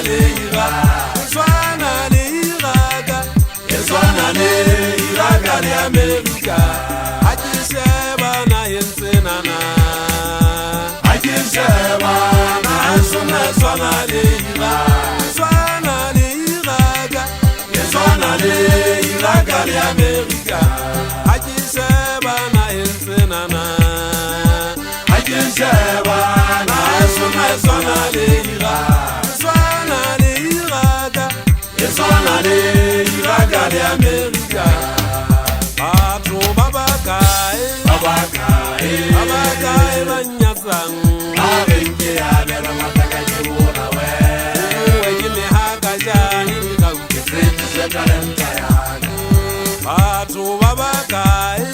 le Iraq le America Ajisheba na yensenana Ajisheba na swana le Iraq le America Ajisheba na yensenana Ajisheba na swana le Iraq le America Atu babakae banyasang Abenke abera matakajibuna we Wegime hakajani Nikawukiseti shekarenta yana Atu babakae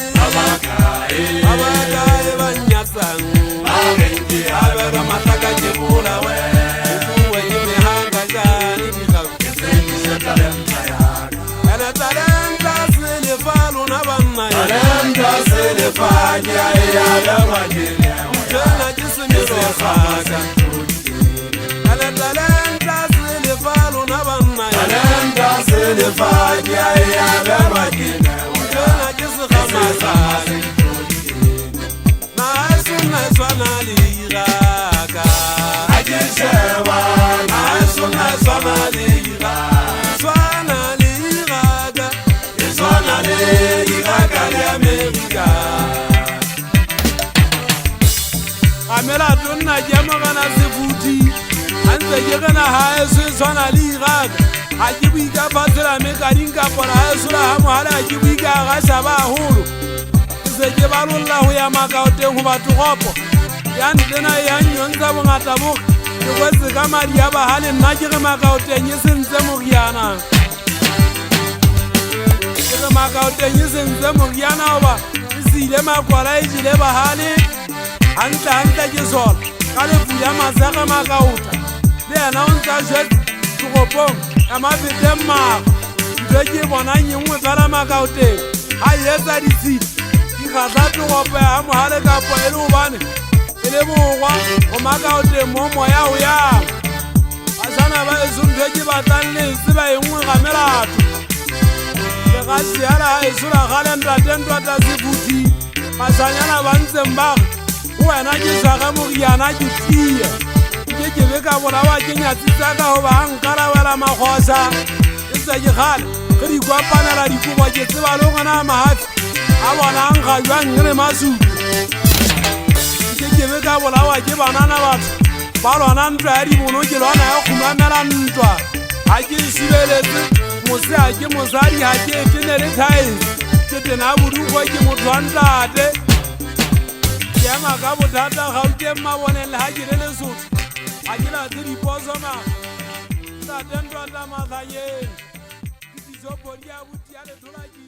banyasang Abenke abera matakajibuna we Wegime hakajani Nikawukiseti shekarenta yana Talenta selefanya ya magine Tena jisimiro saka Talenta selefanya ya magine Tena jisimiro saka Na swana liraka Ajisheba Na swana liraka Iraq le America Amela tunna jamaga na sefuti Anze jegana haesu swana li Iraq Ajibiga fatira mekaringa pora haesu la hamu hala ajibiga agashaba hulu Zege barullahu ya makaute hubatu gopo Yani tena yanyonza bungata buki Yukwezi kama riyaba hali najige makaute nyisinze mugiana Makaute nyisinze mugiana oba Zile makwala ijile bahali Anta jisol Kale fuya mazaka makauta Dea na unta jet Tukopong Ama vite mak Mdeji wana nyingu tala makaute Ayeza disi Kikaza tukope hamu hale kapo elu ubani Ile muwa O makaute momo ya uya Asana ba isu mdeji batanli Siba yungu kamera atu Gasiara isura galenda dendwa tazibuti Masanyana banze mbag Uwena jisaka mugiana jitiye Jejebeka walawa jenya tisaka hoba ankara wala makhosa Isa jikhale Kiri kwa panala rikuwa jesiba longa na mahafi Awana anka yuan ngire masu Jejebeka walawa jebanana watu Balo anandra heri munojilo ana ya kumamela ntwa Ajisibelezi Mose aje mozari haje tenere thai tete na buru ko ke motwanda ate ya maka botata gaute mabone le hajire le so ajira diri pozoma ta tendwa ta mathaye tizo bodia buti ale tholaji